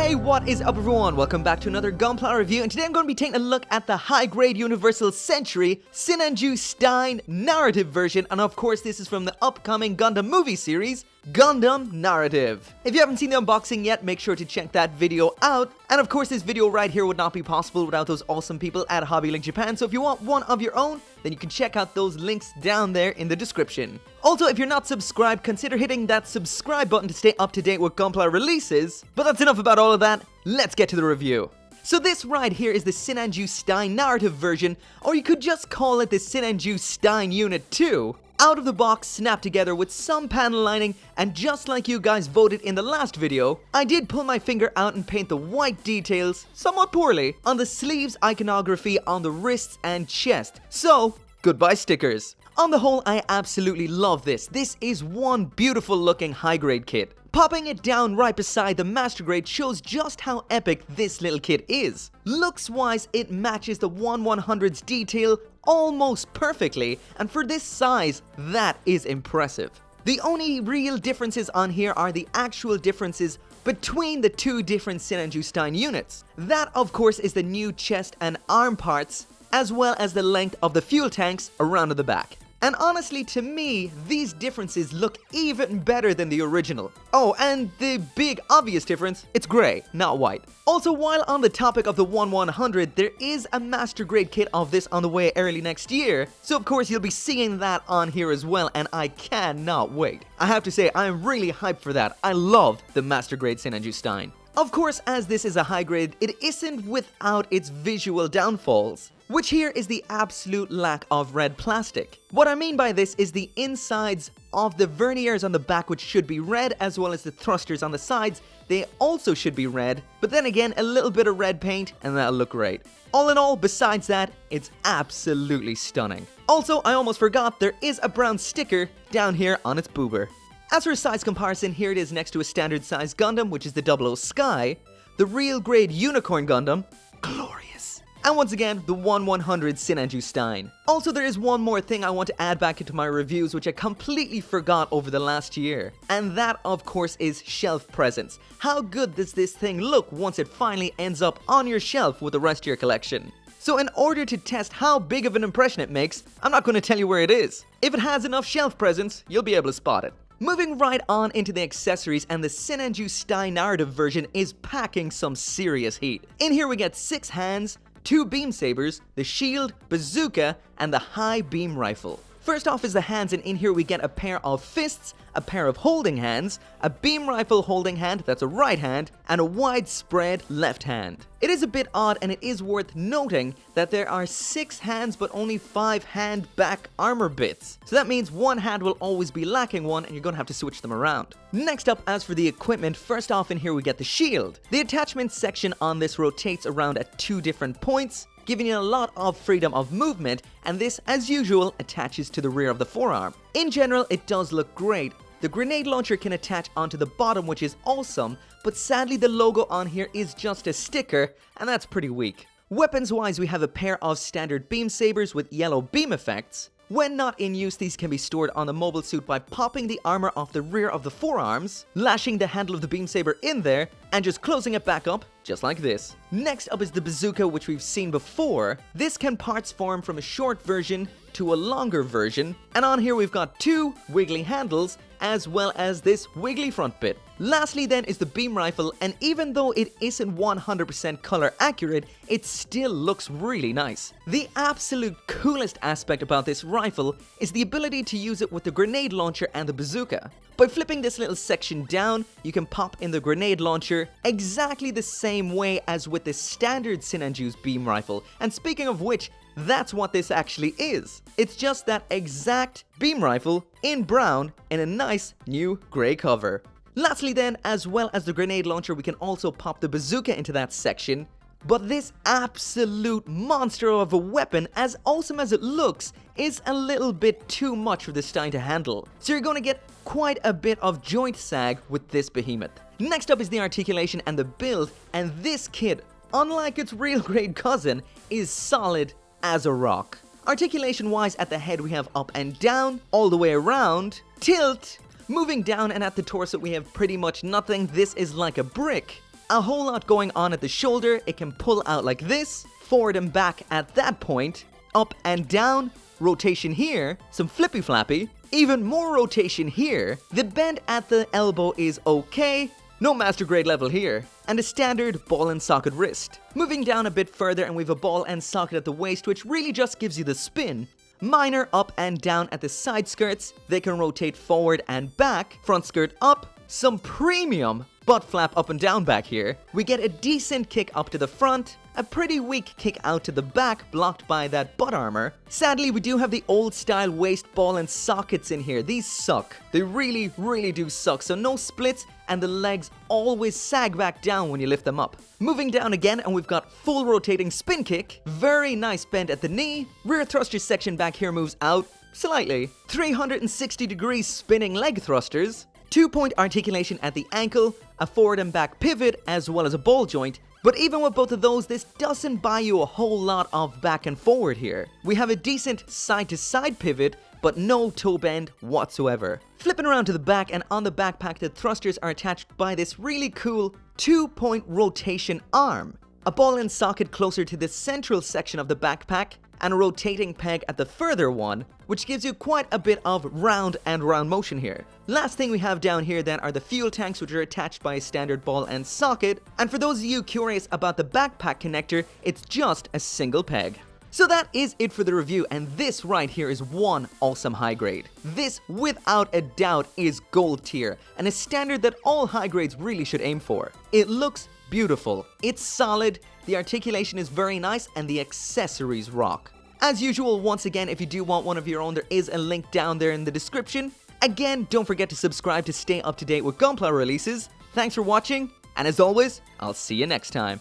Hey, what is up everyone? Welcome back to another Gunpla review, and today I'm going to be taking a look at the high-grade Universal Century Sinanju Stein narrative version, and of course this is from the upcoming Gundam movie series, Gundam Narrative. If you haven't seen the unboxing yet, make sure to check that video out, and of course this video right here would not be possible without those awesome people at Hobby Link Japan, so if you want one of your own, then you can check out those links down there in the description. Also, if you're not subscribed, consider hitting that subscribe button to stay up to date with Gunpla releases. But that's enough about all of that, let's get to the review. So this right here is the Sinanju Stein narrative version, or you could just call it the Sinanju Stein Unit 2. Out of the box, snapped together with some panel lining, and just like you guys voted in the last video, I did pull my finger out and paint the white details, somewhat poorly, on the sleeves, iconography on the wrists and chest. So, goodbye stickers. On the whole, I absolutely love this. This is one beautiful looking high-grade kit. Popping it down right beside the Master Grade shows just how epic this little kit is. Looks-wise, it matches the 1/100's detail almost perfectly, and for this size, that is impressive. The only real differences on here are the actual differences between the two different Sinanju Stein units. That, of course, is the new chest and arm parts, as well as the length of the fuel tanks around the back. And honestly, to me, these differences look even better than the original. Oh, and the big obvious difference, it's grey, not white. Also, while on the topic of the 1/100, there is a Master Grade kit of this on the way early next year, so of course you'll be seeing that on here as well, and I cannot wait. I have to say, I'm really hyped for that. I love the Master Grade Sinanju Stein. Of course, as this is a high grade, it isn't without its visual downfalls, which here is the absolute lack of red plastic. What I mean by this is the insides of the verniers on the back, which should be red, as well as the thrusters on the sides, they also should be red, but then again, a little bit of red paint and that'll look great. All in all, besides that, it's absolutely stunning. Also, I almost forgot, there is a brown sticker down here on its boober. As for a size comparison, here it is next to a standard size Gundam, which is the 00 Sky, the real grade Unicorn Gundam, glorious, and once again, the 1/100 Sinanju Stein. Also, there is one more thing I want to add back into my reviews, which I completely forgot over the last year, and that, of course, is shelf presence. How good does this thing look once it finally ends up on your shelf with the rest of your collection? So in order to test how big of an impression it makes, I'm not going to tell you where it is. If it has enough shelf presence, you'll be able to spot it. Moving right on into the accessories, and the Sinanju Stein narrative version is packing some serious heat. In here we get 6 hands, 2 beam sabers, the shield, bazooka, and the high beam rifle. First off is the hands, and in here we get a pair of fists, a pair of holding hands, a beam rifle holding hand, that's a right hand, and a widespread left hand. It is a bit odd, and it is worth noting that there are 6 hands but only 5 hand back armor bits. So that means one hand will always be lacking one, and you're gonna have to switch them around. Next up, as for the equipment, first off in here we get the shield. The attachment section on this rotates around at 2 different points, giving you a lot of freedom of movement, and this, as usual, attaches to the rear of the forearm. In general, it does look great. The grenade launcher can attach onto the bottom, which is awesome, but sadly the logo on here is just a sticker, and that's pretty weak. Weapons-wise, we have a pair of standard beam sabers with yellow beam effects. When not in use, these can be stored on the mobile suit by popping the armor off the rear of the forearms, lashing the handle of the beam saber in there, and just closing it back up, just like this. Next up is the bazooka, which we've seen before. This can parts form from a short version to a longer version, and on here we've got 2 wiggly handles, as well as this wiggly front bit. Lastly then is the beam rifle, and even though it isn't 100% color accurate, it still looks really nice. The absolute coolest aspect about this rifle is the ability to use it with the grenade launcher and the bazooka. By flipping this little section down, you can pop in the grenade launcher exactly the same way as with the standard Sinanju's beam rifle, and speaking of which, that's what this actually is. It's just that exact beam rifle in brown in a nice new grey cover. Lastly then, as well as the grenade launcher, we can also pop the bazooka into that section. But this absolute monster of a weapon, as awesome as it looks, is a little bit too much for the Stein to handle. So you're going to get quite a bit of joint sag with this behemoth. Next up is the articulation and the build, and this kit, unlike its real grade cousin, is solid as a rock. Articulation wise, at the head we have up and down, all the way around, tilt, moving down, and at the torso we have pretty much nothing. This is like a brick. A whole lot going on at the shoulder. It can pull out like this, forward and back at that point, up and down, rotation here, some flippy flappy, even more rotation here. The bend at the elbow is okay, no master grade level here, and a standard ball and socket wrist. Moving down a bit further and we have a ball and socket at the waist, which really just gives you the spin. Minor up and down at the side skirts. They can rotate forward and back, front skirt up, some premium butt flap up and down back here. We get a decent kick up to the front, a pretty weak kick out to the back blocked by that butt armor. Sadly, we do have the old style waist ball and sockets in here. These suck. They really do suck. So no splits and the legs always sag back down when you lift them up. Moving down again and we've got full rotating spin kick. Very nice bend at the knee. Rear thruster section back here moves out slightly. 360 degrees spinning leg thrusters. 2-point articulation at the ankle, a forward and back pivot, as well as a ball joint. But even with both of those, this doesn't buy you a whole lot of back and forward here. We have a decent side-to-side pivot, but no toe bend whatsoever. Flipping around to the back, and on the backpack, the thrusters are attached by this really cool 2-point rotation arm. A ball and socket closer to the central section of the backpack, and a rotating peg at the further one, which gives you quite a bit of round and round motion here. Last thing we have down here then are the fuel tanks, which are attached by a standard ball and socket, and for those of you curious about the backpack connector, it's just a single peg. So that is it for the review, and this right here is one awesome high grade. This, without a doubt, is gold tier, and a standard that all high grades really should aim for. It looks beautiful, it's solid, the articulation is very nice, and the accessories rock. As usual, once again, if you do want one of your own, there is a link down there in the description. Again, don't forget to subscribe to stay up to date with Gunpla releases. Thanks for watching, and as always, I'll see you next time.